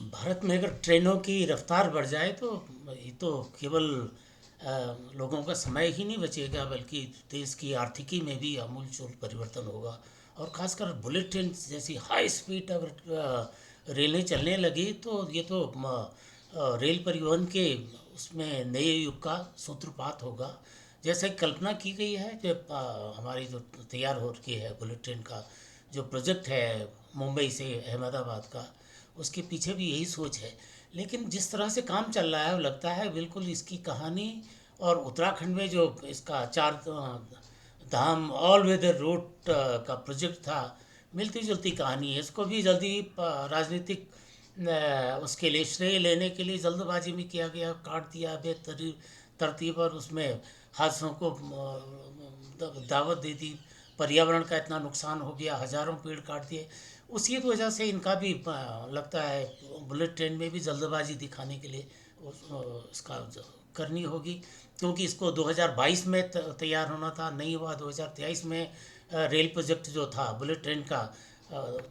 भारत में अगर ट्रेनों की रफ्तार बढ़ जाए तो ये तो केवल लोगों का समय ही नहीं बचेगा, बल्कि देश की आर्थिकी में भी आमूलचूल परिवर्तन होगा। और खासकर बुलेट ट्रेन जैसी हाई स्पीड अगर रेलें चलने लगी तो ये तो रेल परिवहन के उसमें नए युग का सूत्रपात होगा। जैसे कल्पना की गई है कि हमारी जो तैयार हो रही है बुलेट ट्रेन का जो प्रोजेक्ट है मुंबई से अहमदाबाद का, उसके पीछे भी यही सोच है। लेकिन जिस तरह से काम चल रहा है वो लगता है बिल्कुल इसकी कहानी, और उत्तराखंड में जो इसका चार धाम ऑल वेदर रोड का प्रोजेक्ट था, मिलती जुलती कहानी है। इसको भी जल्दी राजनीतिक उसके लिए श्रेय लेने के लिए जल्दबाजी में किया गया, काट दिया बेहतरीन तरतीब, और उसमें हादसों को दावत दे दी। पर्यावरण का इतना नुकसान हो गया, हजारों पेड़ काट दिए। उसी वजह से इनका भी लगता है बुलेट ट्रेन में भी जल्दबाजी दिखाने के लिए इसका करनी होगी, क्योंकि इसको 2022 में तैयार होना था, नहीं हुआ। 2023 में रेल प्रोजेक्ट जो था बुलेट ट्रेन का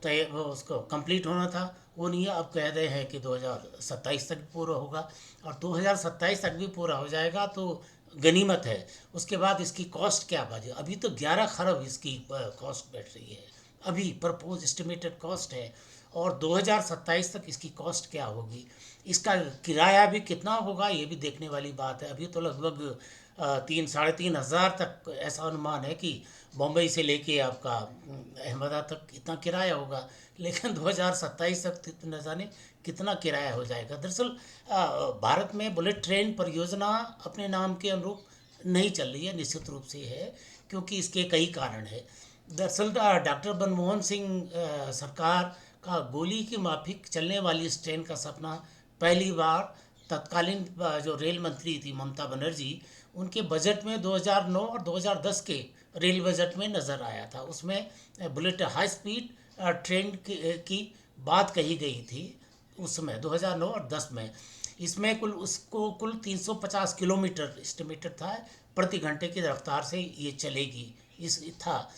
तय वो उसको कंप्लीट होना था, वो नहीं है। अब कह रहे हैं कि 2027 तक पूरा होगा, और 2027 तक भी पूरा हो जाएगा तो गनीमत है। उसके बाद इसकी कॉस्ट क्या बाजे, अभी तो 11 खरब इसकी कॉस्ट बैठ रही है, अभी प्रपोज एस्टिमेटेड कॉस्ट है। और 2027 तक इसकी कॉस्ट क्या होगी, इसका किराया भी कितना होगा, ये भी देखने वाली बात है। अभी तो लगभग 3 साढ़े 3 हज़ार तक ऐसा अनुमान है कि बम्बई से लेके आपका अहमदाबाद तक इतना किराया होगा। लेकिन 2027 तक न जाने कितना किराया हो जाएगा। दरअसल भारत में बुलेट ट्रेन परियोजना अपने नाम के अनुरूप नहीं चल रही है, निश्चित रूप से है, क्योंकि इसके कई कारण हैं। दरअसल डॉक्टर मनमोहन सिंह सरकार का गोली की माफिक चलने वाली इस ट्रेन का सपना पहली बार तत्कालीन जो रेल मंत्री थी ममता बनर्जी, उनके बजट में 2009 और 2010 के रेल बजट में नज़र आया था। उसमें बुलेट हाई स्पीड ट्रेन की बात कही गई थी उस समय 2009 और 10 में। इसमें कुल 350 किलोमीटर एस्टिमेटेड था प्रति घंटे की रफ्तार से ये चलेगी। इस था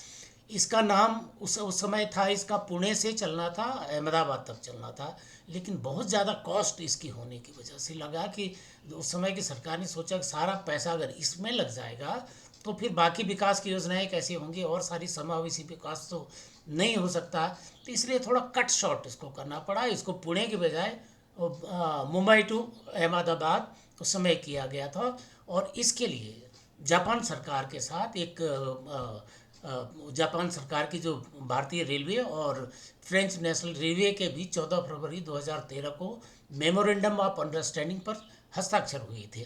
इसका नाम उस समय था, इसका पुणे से चलना था, अहमदाबाद तक चलना था। लेकिन बहुत ज़्यादा कॉस्ट इसकी होने की वजह से लगा कि उस समय की सरकार ने सोचा कि सारा पैसा अगर इसमें लग जाएगा तो फिर बाकी विकास की योजनाएं कैसे होंगी, और सारी समावेशी विकास तो नहीं हो सकता। तो इसलिए थोड़ा कट शॉर्ट इसको करना पड़ा। इसको पुणे के बजाय मुंबई टू अहमदाबाद उस समय किया गया था। और इसके लिए जापान सरकार के साथ एक जापान सरकार की जो भारतीय रेलवे और फ्रेंच नेशनल रेलवे के बीच 14 फरवरी 2013 को मेमोरेंडम ऑफ अंडरस्टैंडिंग पर हस्ताक्षर हुए थे।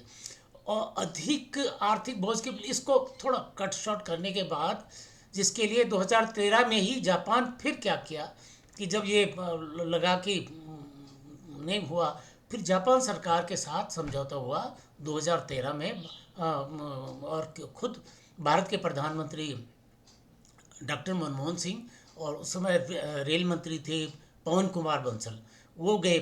और अधिक आर्थिक बोझ के इसको थोड़ा कट शॉर्ट करने के बाद, जिसके लिए 2013 में ही जापान फिर क्या किया कि जब ये लगा कि नहीं हुआ, फिर जापान सरकार के साथ समझौता हुआ 2013 में। और खुद भारत के प्रधानमंत्री डॉक्टर मनमोहन सिंह और उस समय रेल मंत्री थे पवन कुमार बंसल, वो गए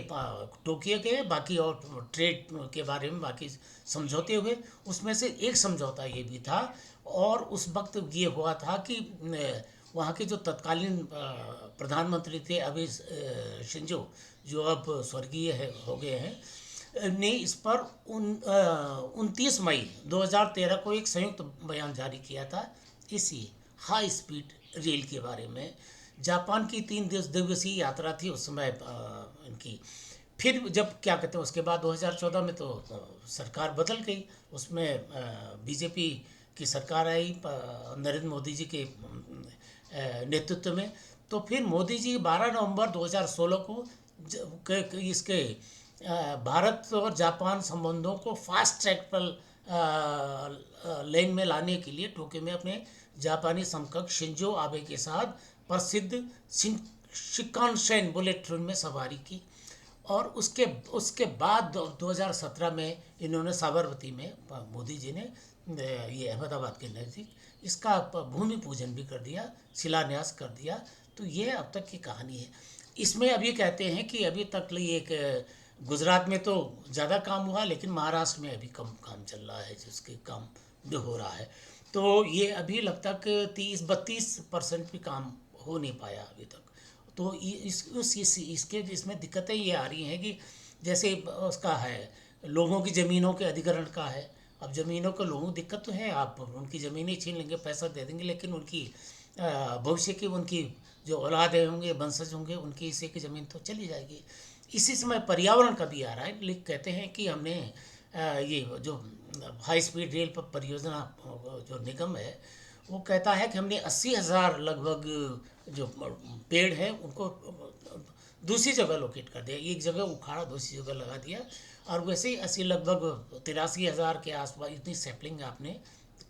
टोक्यो गए, बाकी और ट्रेड के बारे में बाकी समझौते हुए। उसमें से एक समझौता ये भी था, और उस वक्त ये हुआ था कि वहाँ के जो तत्कालीन प्रधानमंत्री थे अभी शिंजो, जो अब स्वर्गीय हो गए हैं, ने इस पर 29 मई 2013 को एक संयुक्त बयान जारी किया था इसी हाई स्पीड रेल के बारे में। जापान की 3 दिवसीय यात्रा थी उस समय इनकी। फिर जब क्या कहते हैं उसके बाद 2014 में तो सरकार बदल गई, उसमें बीजेपी की सरकार आई नरेंद्र मोदी जी के नेतृत्व में। तो फिर मोदी जी 12 नवंबर 2016 को इसके भारत और जापान संबंधों को फास्ट ट्रैक पर लेन में लाने के लिए टोक्यो में अपने जापानी समकक्ष शिंजो आबे के साथ प्रसिद्ध शिकानशेन बुलेट ट्रेन में सवारी की। और उसके उसके बाद 2017 में इन्होंने साबरमती में मोदी जी ने ये अहमदाबाद के नज़दीक इसका भूमि पूजन भी कर दिया, शिलान्यास कर दिया। तो ये अब तक की कहानी है। इसमें अभी कहते हैं कि अभी तक एक गुजरात में तो ज़्यादा काम हुआ, लेकिन महाराष्ट्र में अभी कम काम चल रहा है, जिसके काम जो हो रहा है। तो ये अभी लगता कि 30-32% भी काम हो नहीं पाया अभी तक। तो इसके इसमें दिक्कतें ये आ रही हैं कि जैसे उसका है, लोगों की ज़मीनों के अधिग्रहण का है। अब ज़मीनों को लोगों को दिक्कत तो है, आप उनकी ज़मीनें छीन लेंगे, पैसा दे देंगे, लेकिन उनकी भविष्य की उनकी जो औलादें होंगे, वंशज होंगे, उनकी हिस्से की ज़मीन तो चली जाएगी। इसी समय पर्यावरण का भी आ रहा है, लिख कहते हैं कि हमने ये जो हाई स्पीड रेल परियोजना जो निगम है, वो कहता है कि हमने 80,000 लगभग जो पेड़ हैं उनको दूसरी जगह लोकेट कर दिया, एक जगह उखाड़ा दूसरी जगह लगा दिया, और वैसे ही 80 लगभग 83,000 के आसपास इतनी सैपलिंग आपने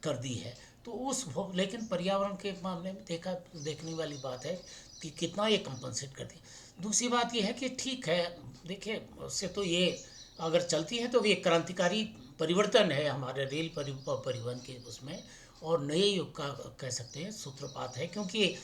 कर दी है। तो लेकिन पर्यावरण के मामले में देखने वाली बात है कि कितना ये कंपनसेट कर दी। दूसरी बात ये है कि ठीक है, देखिए उससे तो ये अगर चलती है तो ये क्रांतिकारी परिवर्तन है हमारे रेल परिवहन के उसमें, और नए युग का कह सकते हैं सूत्रपात है, क्योंकि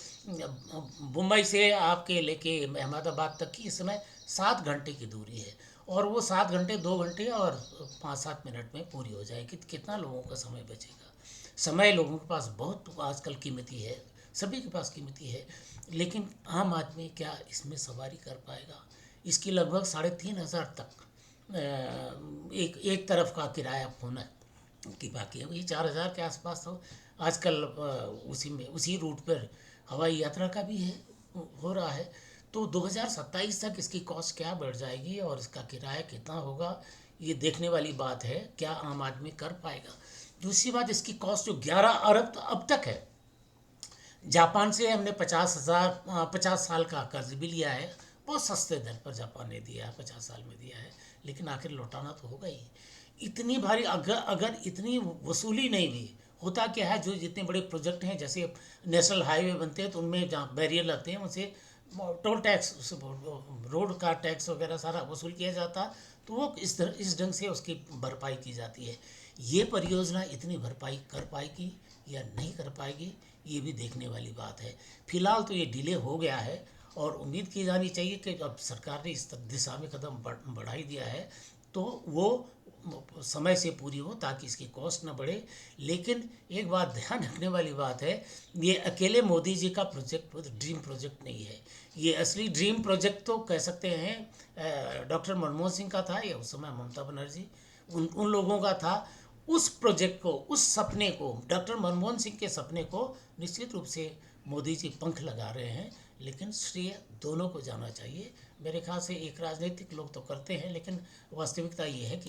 मुंबई से आपके लेके अहमदाबाद तक की इस समय 7 घंटे की दूरी है, और वो 7 घंटे 2 घंटे और 5-7 मिनट में पूरी हो जाएगी। कितना लोगों का समय बचेगा? समय लोगों के पास बहुत आजकल कीमती है, सभी के पास कीमती है, लेकिन आम आदमी क्या इसमें सवारी कर पाएगा? इसकी लगभग 3,500 तक एक तरफ का किराया होना की बाकी है, वही 4,000 के आसपास। तो आजकल उसी रूट पर हवाई यात्रा का भी है, हो रहा है। तो 2027 तक इसकी कॉस्ट क्या बढ़ जाएगी और इसका किराया कितना होगा, ये देखने वाली बात है, क्या आम आदमी कर पाएगा। दूसरी बात, इसकी कॉस्ट जो 11 अरब अब तक है। जापान से हमने 50 साल का कर्ज भी लिया है, बहुत सस्ते दर पर जापान ने दिया है, 50 साल में दिया है, लेकिन आखिर लौटाना तो होगा ही। इतनी भारी अगर इतनी वसूली नहीं हुई, होता क्या है, जो जितने बड़े प्रोजेक्ट हैं, जैसे नेशनल हाईवे बनते हैं तो उनमें जहाँ बैरियर लगते हैं उनसे टोल टैक्स, रोड का टैक्स वगैरह सारा वसूल किया जाता, तो वो इस ढंग से उसकी भरपाई की जाती है। ये परियोजना इतनी भरपाई कर पाएगी या नहीं कर पाएगी, ये भी देखने वाली बात है। फिलहाल तो ये डिले हो गया है, और उम्मीद की जानी चाहिए कि अब सरकार ने इस दिशा में कदम बढ़ा ही दिया है, तो वो समय से पूरी हो ताकि इसकी कॉस्ट ना बढ़े। लेकिन एक बात ध्यान रखने वाली बात है, ये अकेले मोदी जी का प्रोजेक्ट ड्रीम प्रोजेक्ट नहीं है। ये असली ड्रीम प्रोजेक्ट तो कह सकते हैं डॉक्टर मनमोहन सिंह का था, या उस समय ममता बनर्जी, उन लोगों का था। उस प्रोजेक्ट को, उस सपने को, डॉक्टर मनमोहन सिंह के सपने को निश्चित रूप से मोदी जी पंख लगा रहे हैं, लेकिन श्रेय दोनों को जाना चाहिए। मेरे ख्याल से एक राजनीतिक लोग तो करते हैं, लेकिन वास्तविकता ये है कि